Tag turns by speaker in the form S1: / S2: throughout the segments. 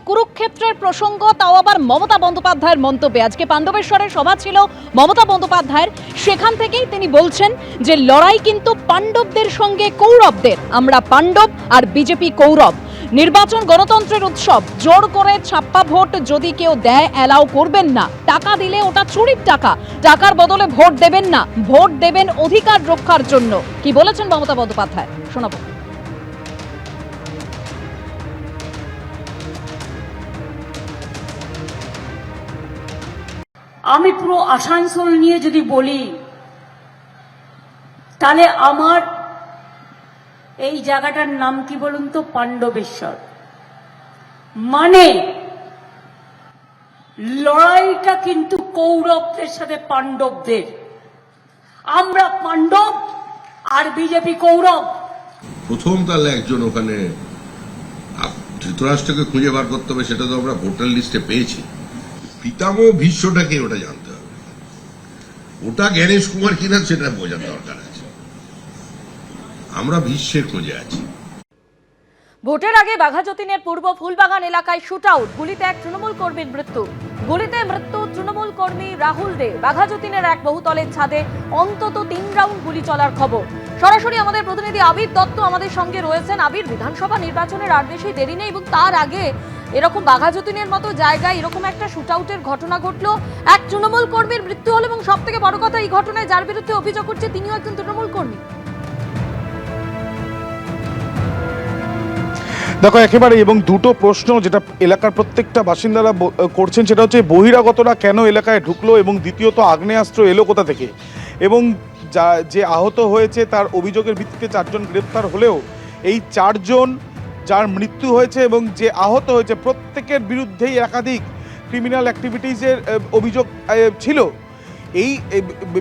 S1: কুরুক্ষেত্রের প্রসঙ্গ, তাও আবার মমতা বন্দ্যোপাধ্যায়ের মন্তব্যে। আজকে পাণ্ডবেশ্বরের সভা ছিল মমতা বন্দ্যোপাধ্যায়ের, সেখান থেকেই তিনি বলছেন যে লড়াই কিন্তু পাণ্ডবদের সঙ্গে কৌরবদের, আমরা পাণ্ডব আর বিজেপি কৌরব। নির্বাচন গণতন্ত্রের উৎসব, জোর করে ছাপ্পা ভোট যদি কেউ দেয় অ্যালাউ করবেন না। টাকা দিলে ওটা চুরির টাকা, টাকার বদলে ভোট দেবেন না, ভোট দেবেন অধিকার রক্ষার জন্য। কি বলেছেন মমতা বন্দ্যোপাধ্যায়, শোনাবো।
S2: আমি পুরো আসানসোল নিয়ে যদি বলি, তাহলে আমার এই জায়গাটার নাম কি বলুন তো? পাণ্ডবেশ্বর। মানে লড়াইটা কিন্তু কৌরবদের সাথে পাণ্ডবদের। আমরা পাণ্ডব আর বিজেপি কৌরব।
S3: প্রথম তাহলে একজন ওখানে ধৃতরাষ্ট্রকে খুঁজে বার করতে হবে, সেটা তো আমরা ভোটার লিস্টে পেয়েছি। পিতামহ ভীষ্মটাকে ওটা জানতে হবে, ওটা জ্ঞানেশ কুমার কিনা সেটা বোঝার দরকার আছে। আমরা ভীষ্মের খোঁজে আছি।
S4: ভোটের আগে বাঘাযতীনের পূর্ব ফুলবাগান এলাকায় শুট আউট, গুলিতে এক তৃণমূল কর্মীর মৃত্যু। গুলিতে মৃত্যু তৃণমূল কর্মী রাহুল দে। বাঘাযতীনের এক বহুতলের ছাদে অন্তত 3 রাউন্ড গুলি চলার খবর। সরাসরি আমাদের প্রতিনিধি আবির দত্ত আমাদের সঙ্গে রয়েছেন। আবির, বিধানসভা নির্বাচনের আর বেশি দেরি নেই এবং তার আগে এরকম বাঘাযতীনের মতো জায়গায় এরকম একটা শুট আউটের ঘটনা ঘটলো, এক তৃণমূল কর্মীর মৃত্যু হলো এবং সব থেকে বড় কথা, এই ঘটনায় যার বিরুদ্ধে অভিযোগ করছে তিনিও একজন তৃণমূল কর্মী।
S5: দেখো একেবারে, এবং দুটো প্রশ্ন যেটা এলাকার প্রত্যেকটা বাসিন্দারা করছেন, সেটা হচ্ছে বহিরাগতরা কেন এলাকায় ঢুকলো, এবং দ্বিতীয়ত আগ্নেয়াস্ত্র এলো কোথা থেকে, এবং যে আহত হয়েছে তার অভিযোগের ভিত্তিতে 4 জন গ্রেপ্তার হলেও এই 4 জন যার মৃত্যু হয়েছে এবং যে আহত হয়েছে প্রত্যেকের বিরুদ্ধেই একাধিক ক্রিমিনাল অ্যাক্টিভিটিসের অভিযোগ ছিল। এই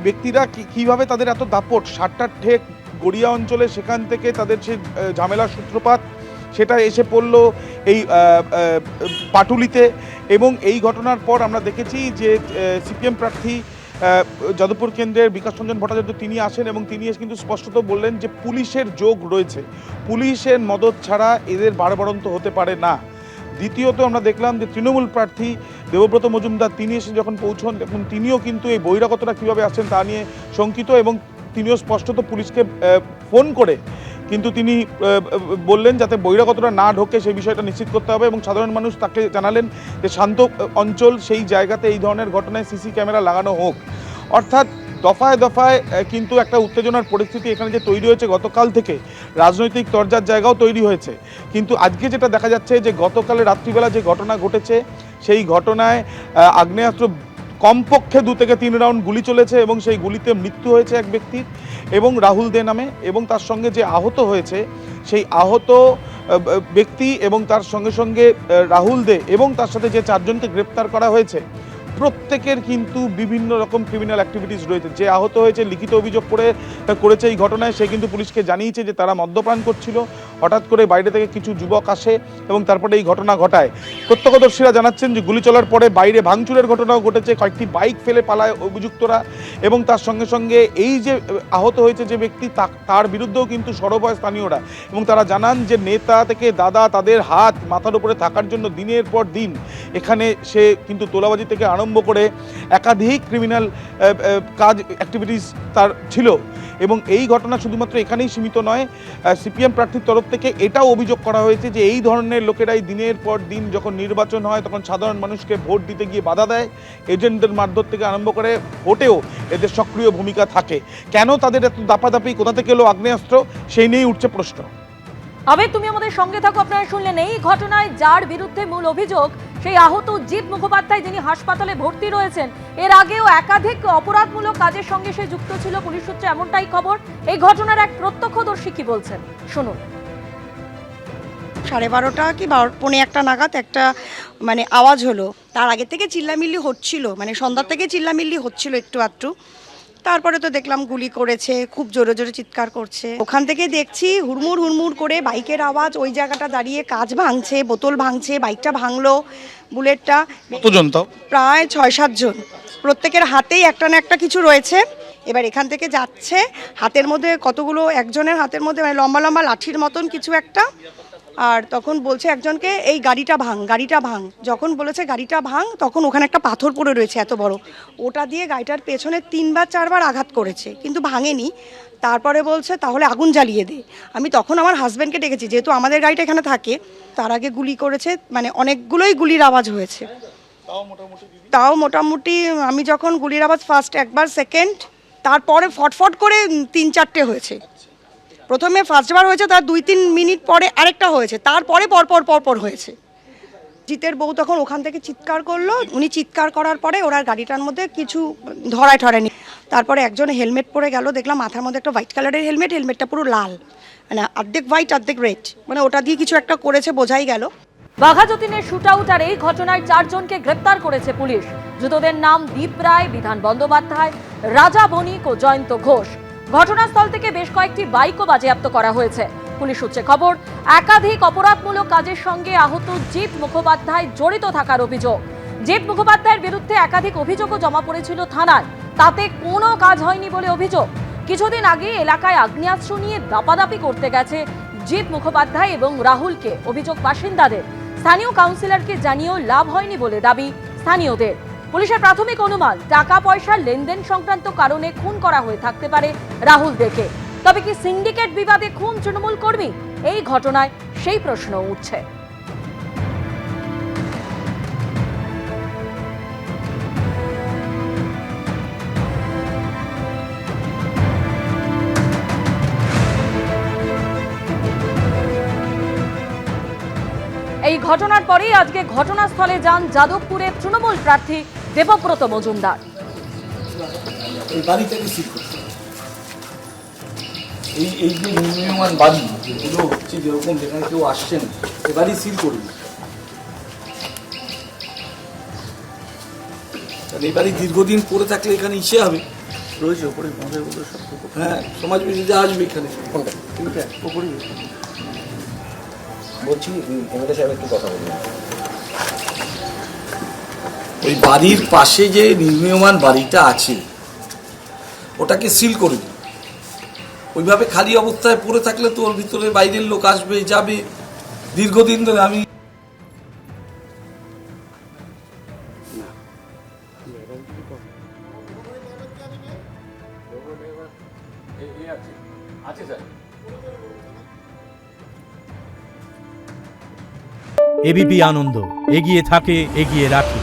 S5: ব্যক্তিরা কিভাবে তাদের এত দাপট, 7টা ঠেক গড়িয়া অঞ্চলে, সেখান থেকে তাদের সেই ঝামেলার সূত্রপাত সেটা এসে পড়ল এই পাটুলিতে। এবং এই ঘটনার পর আমরা দেখেছি যে সিপিএম প্রার্থী যাদবপুর কেন্দ্রের বিকাশ রঞ্জন ভট্টাচার্য তিনি আসেন এবং তিনি এসে কিন্তু স্পষ্টত বললেন যে পুলিশের যোগ রয়েছে, পুলিশের মদত ছাড়া এদের বাড়বাড়ন্ত হতে পারে না। দ্বিতীয়ত আমরা দেখলাম যে তৃণমূল প্রার্থী দেবব্রত মজুমদার তিনি এসে যখন পৌঁছন, তখন তিনিও কিন্তু এই বহিরাগতরা কীভাবে আসছেন তা নিয়ে শঙ্কিত, এবং তিনিও স্পষ্টত পুলিশকে ফোন করে কিন্তু তিনি বললেন যাতে বহিরাগতরা না ঢোকে সেই বিষয়টা নিশ্চিত করতে হবে, এবং সাধারণ মানুষ তাকে জানালেন যে শান্ত অঞ্চল সেই জায়গাতে এই ধরনের ঘটনায় সিসি ক্যামেরা লাগানো হোক। অর্থাৎ দফায় দফায় কিন্তু একটা উত্তেজনার পরিস্থিতি এখানে যে তৈরি হয়েছে, গতকাল থেকে রাজনৈতিক তরজার জায়গাও তৈরি হয়েছে। কিন্তু আজকে যেটা দেখা যাচ্ছে যে গতকালে রাত্রিবেলা যে ঘটনা ঘটেছে, সেই ঘটনায় আগ্নেয়াস্ত্র কমপক্ষে 2 থেকে 3 রাউন্ড গুলি চলেছে এবং সেই গুলিতে মৃত্যু হয়েছে এক ব্যক্তির এবং রাহুল দে নামে, এবং তার সঙ্গে যে আহত হয়েছে সেই আহত ব্যক্তি এবং তার সঙ্গে সঙ্গে রাহুল দে এবং তার সাথে যে 4 জনকে গ্রেপ্তার করা হয়েছে, প্রত্যেকের কিন্তু বিভিন্ন রকম ক্রিমিনাল অ্যাক্টিভিটিস রয়েছে। যে আহত হয়েছে লিখিত অভিযোগ করেছে এই ঘটনায়, সে কিন্তু পুলিশকে জানিয়েছে যে তারা মদ্যপান করছিল, হঠাৎ করে বাইরে থেকে কিছু যুবক আসে এবং তারপরে এই ঘটনা ঘটায়। প্রত্যক্ষদর্শীরা জানাচ্ছেন যে গুলি চলার পরে বাইরে ভাঙচুরের ঘটনাও ঘটেছে, কয়েকটি বাইক ফেলে পালায় অভিযুক্তরা, এবং তার সঙ্গে সঙ্গে এই যে আহত হয়েছে যে ব্যক্তি তার বিরুদ্ধেও কিন্তু সরব হয় স্থানীয়রা, এবং তারা জানান যে নেতা থেকে দাদা তাদের হাত মাথার উপরে থাকার জন্য দিনের পর দিন এখানে সে কিন্তু তোলাবাজি থেকে আরম্ভ করে একাধিক ক্রিমিনাল কাজ অ্যাক্টিভিটিস তার ছিল। এবং এই ঘটনা শুধুমাত্র এখানেই সীমিত নয়, সিপিএম প্রার্থীর তরফ থেকে এটাও অভিযোগ করা হয়েছে যে এই ধরনের লোকেরাই দিনের পর দিন যখন নির্বাচন হয় তখন সাধারণ মানুষকে ভোট দিতে গিয়ে বাধা দেয়, এজেন্টদের মারধর থেকে আরম্ভ করে ভোটেও এদের সক্রিয় ভূমিকা থাকে। কেন তাদের এত দাপাদাপি, কোথা থেকে এলো আগ্নেয়াস্ত্র, সেই নিয়েই উঠছে প্রশ্ন।
S4: আবির, তুমি আমাদের সঙ্গে থাকো। আপনারা শুনলেন এই ঘটনায় যার বিরুদ্ধে মূল অভিযোগ, সেই আহত জিৎ মুখোপাধ্যায়, যিনি হাসপাতালে ভর্তি রয়েছেন। এর আগেও একাধিক অপরাধমূলক কাজের সঙ্গে সে যুক্ত ছিল, পুলিশ সূত্রে এমনটাই খবর। এই ঘটনার এক প্রত্যক্ষদর্শী কি বলছেন, শুনুন।
S6: 12:30 কি 12:45 নাগাদ একটা আওয়াজ হলো। তার আগে থেকে চিল্লামিল্লি হচ্ছিল, সন্ধ্যার থেকে চিল্লামিল্লি হচ্ছিল একটু আধটু। তারপরে তো দেখলাম গুলি করেছে, খুব জোরে জোরে চিৎকার করছে। ওখান থেকে দেখছি হুড়মুড় হুড়মুড় করে বাইকের আওয়াজ, ওই জায়গাটা দাঁড়িয়ে কাঁচ ভাঙছে, বোতল ভাঙছে, বাইকটা ভাঙলো, বুলেটটা।
S5: কতজন? তো
S6: প্রায় 6-7 জন, প্রত্যেকের হাতেই একটা না একটা কিছু রয়েছে। এবার এখান থেকে যাচ্ছে, হাতের মধ্যে কতগুলো, একজনের হাতের মধ্যে লম্বা লম্বা লাঠির মতন কিছু একটা, আর তখন বলছে একজনকে এই গাড়িটা ভাঙ। যখন বলেছে গাড়িটা ভাঙ তখন ওখানে একটা পাথর পড়ে রয়েছে এত বড়, ওটা দিয়ে গাড়িটার পেছনে 3-4 আঘাত করেছে কিন্তু ভাঙেনি। তারপরে বলছে তাহলে আগুন জ্বালিয়ে দে। আমি তখন আমার হাজব্যান্ডকে ডেকেছি, যেহেতু আমাদের গাড়িটা এখানে থাকে। তার আগে গুলি করেছে, মানে অনেকগুলোই গুলির আওয়াজ হয়েছে। তাও মোটামুটি আমি যখন গুলির আওয়াজ ফার্স্ট একবার, সেকেন্ড, তারপরে ফটফট করে 3-4টে হয়েছে। প্রথমে ফার্স্টবার হয়েছে, তার 2-3 মিনিট পরে আরেকটা হয়েছে, তারপরে পরপর হয়েছে। জিতের বউ তখন ওখান থেকে চিৎকার করলো, উনি চিৎকার করার পরে ওরা গাড়িটার মধ্যে কিছু ধরায়নি। তারপরে একজন হেলমেট পরে গেল, দেখলাম মাথার মধ্যে একটা হোয়াইট কালারের হেলমেটটা পুরো লাল, মানে অর্ধেক হোয়াইট অর্ধেক রেড, মানে ওটা দিয়ে কিছু একটা করেছে বোঝাই গেল।
S4: বাঘা যতীনের শুটআউট আর এই ঘটনায় 4 জনকে গ্রেপ্তার করেছে পুলিশ। ধৃতদের নাম দীপ রায়, বিধান বন্দ্যোপাধ্যায়, রাজা বণিক ও জয়ন্ত ঘোষ। ঘটনাস্থল থেকে বেশ কয়েকটি বাইকও বাজেয়াপ্ত করা হয়েছে। পুলিশ সূত্রে খবর, একাধিক অপরাধমূলক কাজের সঙ্গে আহত জিৎ মুখোপাধ্যায় জড়িত থাকার অভিযোগ। জিৎ মুখোপাধ্যায়ের বিরুদ্ধে একাধিক অভিযোগও জমা পড়েছিল থানায়, তাতে কোনো কাজ হয়নি বলে অভিযোগ। কিছুদিন আগে এলাকায় আগ্নেয়াস্ত্র নিয়ে দাপাদাপি করতে গেছে জিৎ মুখোপাধ্যায় এবং রাহুলকে অভিযোগ বাসিন্দাদের। স্থানীয় কাউন্সিলরকে জানিয়েও লাভ হয়নি বলে দাবি স্থানীয়দের। পুলিশের প্রাথমিক অনুমান, টাকা পয়সার লেনদেন সংক্রান্ত কারণে খুন করা হয়ে থাকতে পারে রাহুল দেকে। তবে কি সিন্ডিকেট বিবাদে খুন তৃণমূল কর্মী? এই ঘটনায় সেই প্রশ্ন উঠছে। এই ঘটনার পরেই আজকে ঘটনাস্থলে যান যাদবপুরের তৃণমূল প্রার্থী দেবব্রত মজুমদার।
S7: এই বাড়িটাকে সিল করতে হবে। এই যে নির্মীয়মান বাড়ি যেগুলো হচ্ছে, যেরকম যেখানে কেউ আসছেন, এই বাড়ি সিল করবে। এই বাড়ি দীর্ঘদিন পড়ে থাকলে এখানে ইসে হবে, রয়েছে ওপরে মধ্যে সব। হ্যাঁ, সমাজ বিরোধী আসবে এখানে। কোনটা? ওপরে বলছি, এমএলএ সাহেব একটু কথা বলুন। ওই বাড়ির পাশে যে নির্মীয়মান বাড়িটা আছে ওটাকে সিল করে দিই। ওইভাবে খালি অবস্থায় পড়ে থাকলে তো ওর ভিতরে বাইরের লোক আসবে যাবে। দীর্ঘদিন ধরে আমি
S8: এবিপি আনন্দ, এগিয়ে থাকে, এগিয়ে রাখে।